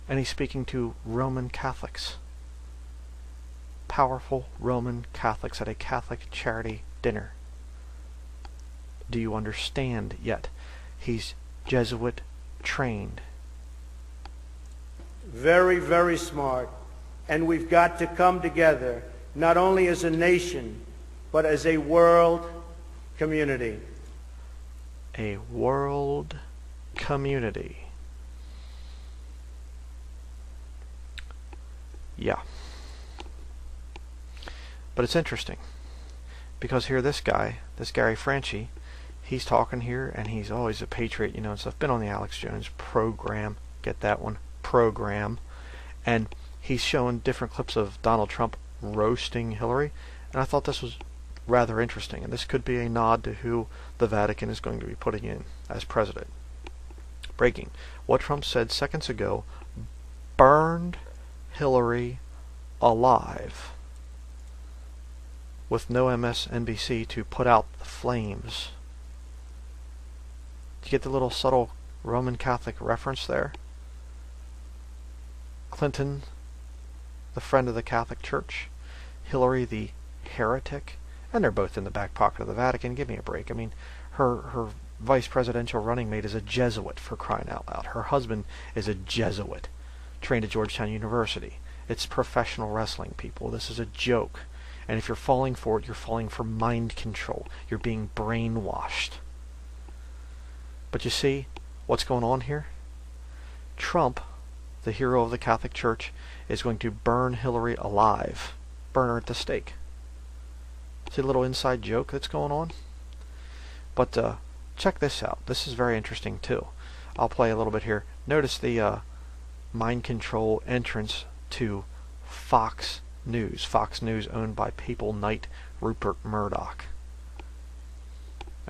And he's speaking to Roman Catholics. Powerful Roman Catholics at a Catholic charity dinner. Do you understand yet? He's Jesuit trained. Very, very smart. And we've got to come together, not only as a nation, but as a world community. A world community. Yeah. But it's interesting, because here this guy, this Gary Franchi, he's talking here, and he's always a patriot, and stuff. Been on the Alex Jones program, get that one, program, and he's showing different clips of Donald Trump roasting Hillary, and I thought this was rather interesting, and this could be a nod to who the Vatican is going to be putting in as president. Breaking. What Trump said seconds ago burned Hillary alive, with no MSNBC to put out the flames. Do you get the little subtle Roman Catholic reference there? Clinton, the friend of the Catholic Church. Hillary, the heretic. And they're both in the back pocket of the Vatican. Give me a break. I mean, her vice presidential running mate is a Jesuit, for crying out loud. Her husband is a Jesuit, trained at Georgetown University. It's professional wrestling, people. This is a joke. And if you're falling for it, you're falling for mind control. You're being brainwashed. But you see what's going on here? Trump, the hero of the Catholic Church, is going to burn Hillary alive. Burn her at the stake. See a little inside joke that's going on? But check this out. This is very interesting too. I'll play a little bit here. Notice the mind control entrance to Fox News. Fox News owned by Papal Knight Rupert Murdoch.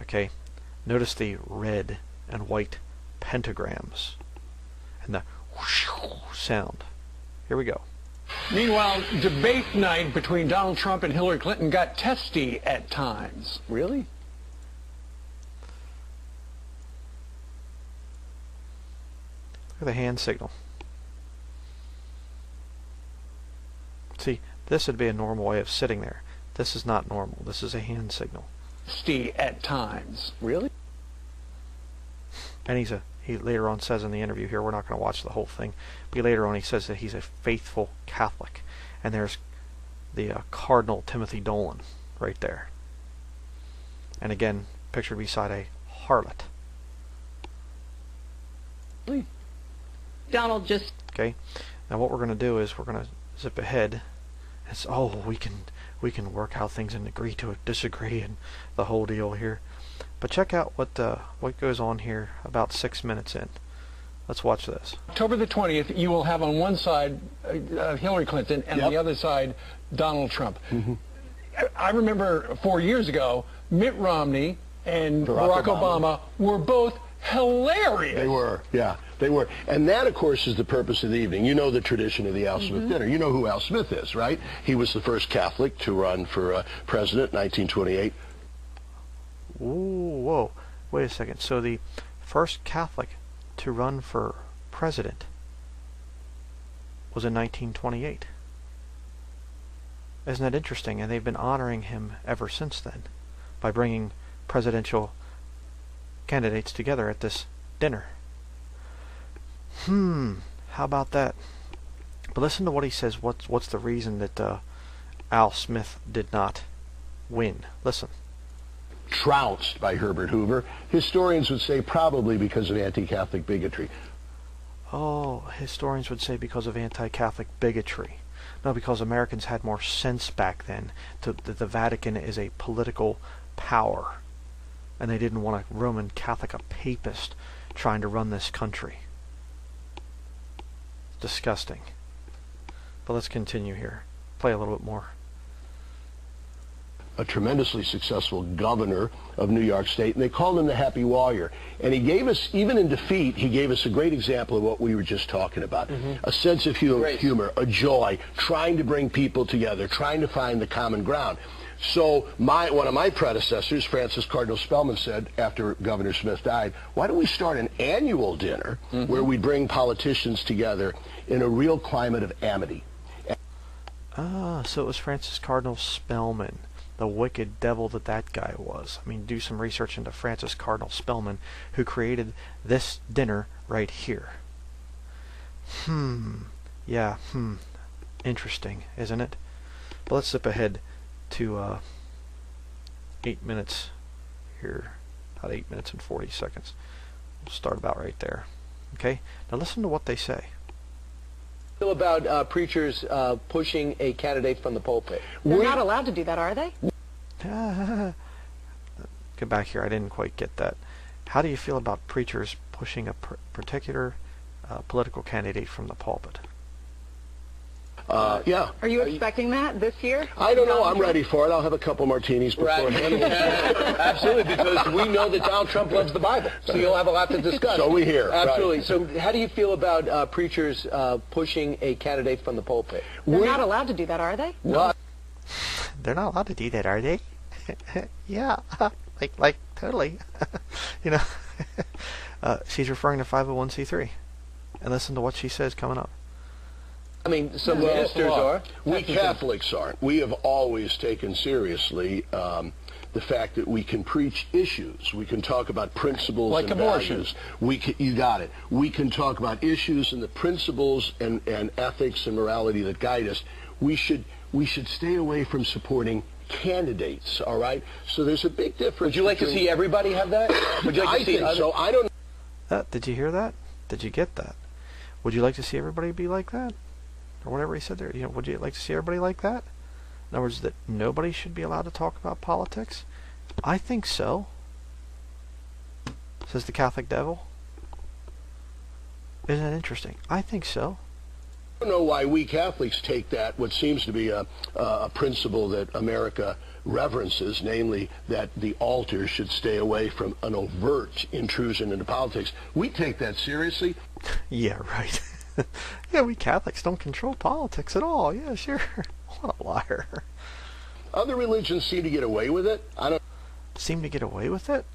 Okay. Notice the red and white pentagrams and the whoosh sound. Here we go. Meanwhile, debate night between Donald Trump and Hillary Clinton got testy at times. Really? Look at the hand signal. See, this would be a normal way of sitting there. This is not normal. This is a hand signal. Testy at times. Really? And he later on says in the interview here, we're not going to watch the whole thing, but later on he says that he's a faithful Catholic. And there's the Cardinal Timothy Dolan right there. And again, pictured beside a harlot. Donald just... Okay, now what we're going to do is we're going to zip ahead. It's, we can work out things and agree to disagree and the whole deal here. But check out what goes on here about 6 minutes in. Let's watch this. October the 20th, you will have on one side Hillary Clinton and on the other side Donald Trump. Mm-hmm. I remember 4 years ago, Mitt Romney and Barack Obama were both hilarious. They were, yeah, they were. And that, of course, is the purpose of the evening. You know the tradition of the Al Smith dinner. You know who Al Smith is, right? He was the first Catholic to run for president in 1928. Ooh, whoa, wait a second. So the first Catholic to run for president was in 1928. Isn't that interesting? And they've been honoring him ever since then by bringing presidential candidates together at this dinner. How about that? But listen to what he says. What's the reason that Al Smith did not win? Listen. Trounced by Herbert Hoover. Historians would say probably because of anti-Catholic bigotry. Oh, historians would say because of anti-Catholic bigotry. No, because Americans had more sense back then. The Vatican is a political power. And they didn't want a Roman Catholic, a papist, trying to run this country. It's disgusting. But let's continue here. Play a little bit more. A tremendously successful governor of New York State, and they called him the Happy Warrior. And he gave us, even in defeat, he gave us a great example of what we were just talking about. A sense of humor, a joy, trying to bring people together, trying to find the common ground. So one of my predecessors, Francis Cardinal Spellman, said after Governor Smith died, why don't we start an annual dinner where we bring politicians together in a real climate of amity? So it was Francis Cardinal Spellman, the wicked devil that guy was. I mean, do some research into Francis Cardinal Spellman, who created this dinner right here. Yeah, interesting, isn't it? But let's zip ahead to 8 minutes here, about 8 minutes and 40 seconds. We'll start about right there. Okay, now listen to what they say. Feel about preachers pushing a candidate from the pulpit? They're not allowed to do that, are they? Get back here, I didn't quite get that. How do you feel about preachers pushing a particular political candidate from the pulpit? Yeah. Are you expecting that this year? I don't know. I'm ready for it. I'll have a couple martinis beforehand. Right. Absolutely, because we know that Donald Trump loves the Bible, so you'll have a lot to discuss. So we hear. Absolutely. Right. So how do you feel about preachers pushing a candidate from the pulpit? They're not allowed to do that, are they? Well, They're not allowed to do that, are they? Yeah, like totally. You know, she's referring to 501c3, and listen to what she says coming up. I mean, some ministers are. We Catholics aren't. We have always taken seriously the fact that we can preach issues. We can talk about principles like and abortion. values. You got it. We can talk about issues and the principles and ethics and morality that guide us. We should stay away from supporting candidates, all right? So there's a big difference. Would you like to see everybody have that? Would you like to see think so. I don't Did you hear that? Did you get that? Would you like to see everybody be like that? Or whatever he said there. You know, would you like to see everybody like that? In other words, that nobody should be allowed to talk about politics? I think so, says the Catholic devil. Isn't that interesting? I think so. I don't know why we Catholics take that, what seems to be a principle that America reverences, namely that the altar should stay away from an overt intrusion into politics. We take that seriously. Yeah, right. Yeah, we Catholics don't control politics at all. Yeah, sure. What a liar. Other religions seem to get away with it. I don't Seem to get away with it?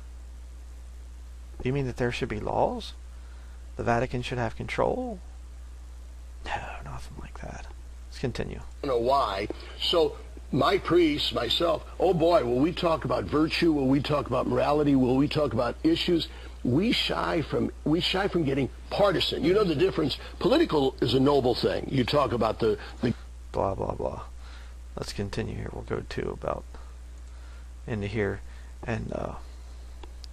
You mean that there should be laws? The Vatican should have control? No, nothing like that. Let's continue. know why. So my priests, myself, oh boy, will we talk about virtue? Will we talk about morality? Will we talk about issues? We shy from getting partisan. You know the difference. Political is a noble thing. You talk about the blah blah blah. Let's continue here. We'll go to about into here and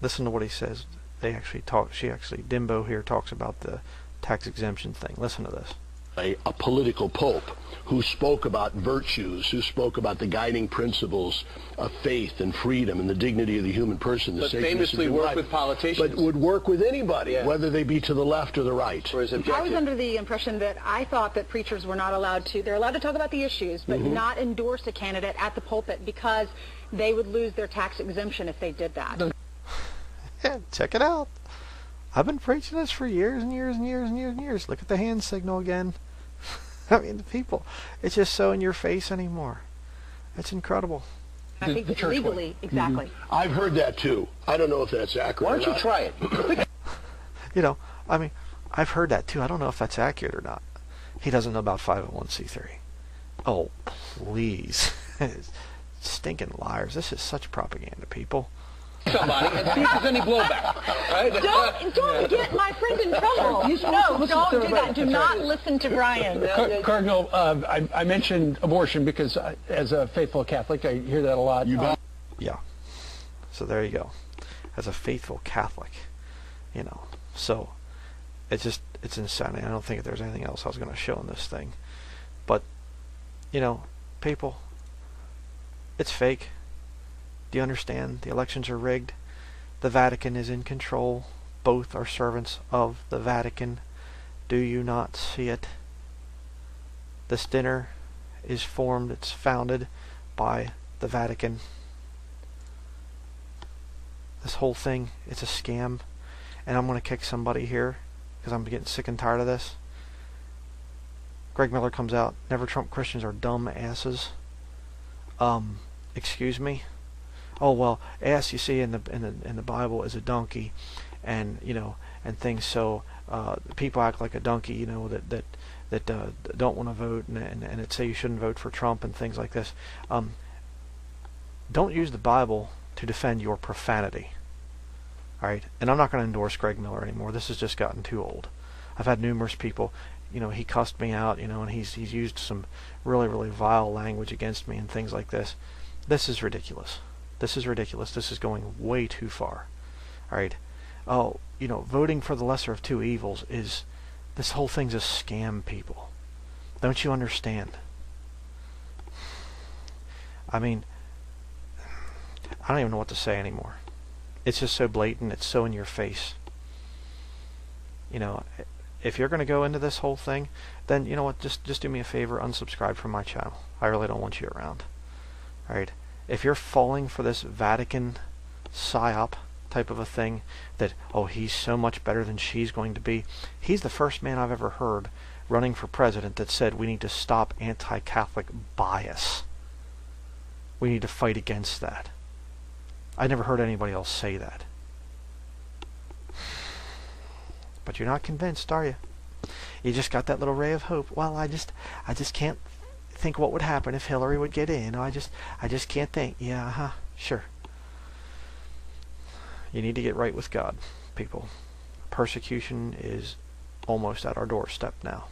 listen to what he says. They actually talk. Dimbo here talks about the tax exemption thing. Listen to this. A political pope who spoke about virtues, who spoke about the guiding principles of faith and freedom and the dignity of the human person. But famously worked with politicians. But would work with anybody, whether they be to the left or the right. For his I objective. was under the impression that I thought that preachers were not allowed to. They're allowed to talk about the issues, but not endorse a candidate at the pulpit because they would lose their tax exemption if they did that. Yeah, check it out. I've been preaching this for years and years and years and years and years. Look at the hand signal again. I mean, the people, it's just so in your face anymore. It's incredible. I think the church legally, way. exactly. I've heard that too. I don't know if that's accurate. Why don't you try it? You know, I mean, I've heard that too. I don't know if that's accurate or not. He doesn't know about 501c3. Oh, please. Stinking liars. This is such propaganda, people. Somebody and see if there's any blowback. Right? Don't get my friend in trouble. No, don't do that. Do not listen to Brian. Cardinal, I mentioned abortion because as a faithful Catholic, I hear that a lot. Yeah. So there you go. As a faithful Catholic, you know. So it's insanity. I don't think there's anything else I was going to show in this thing. But, you know, people, it's fake. Do you understand? The elections are rigged. The Vatican is in control. Both are servants of the Vatican. Do you not see it? This dinner is formed, it's founded by the Vatican. This whole thing, it's a scam. And I'm going to kick somebody here because I'm getting sick and tired of this. Greg Miller comes out. Never Trump Christians are dumb asses. Excuse me? Oh well, ass you see in the Bible is a donkey, and and things. So people act like a donkey, that don't want to vote, and it say you shouldn't vote for Trump and things like this. Don't use the Bible to defend your profanity. All right, and I'm not going to endorse Greg Miller anymore. This has just gotten too old. I've had numerous people, he cussed me out, and he's used some really, really vile language against me and things like this. This is ridiculous. This is ridiculous. This is going way too far. All right. Oh, voting for the lesser of two evils this whole thing's a scam, people. Don't you understand? I mean, I don't even know what to say anymore. It's just so blatant. It's so in your face. If you're going to go into this whole thing, then you know what? Just do me a favor. Unsubscribe from my channel. I really don't want you around. All right. If you're falling for this Vatican psyop type of a thing, that he's so much better than she's going to be. He's the first man I've ever heard running for president that said we need to stop anti-Catholic bias. We need to fight against that. I never heard anybody else say that. But you're not convinced, are you? You just got that little ray of hope. Well, I just can't think what would happen if Hillary would get in. I just can't think. Yeah, sure. You need to get right with God, people. Persecution is almost at our doorstep now.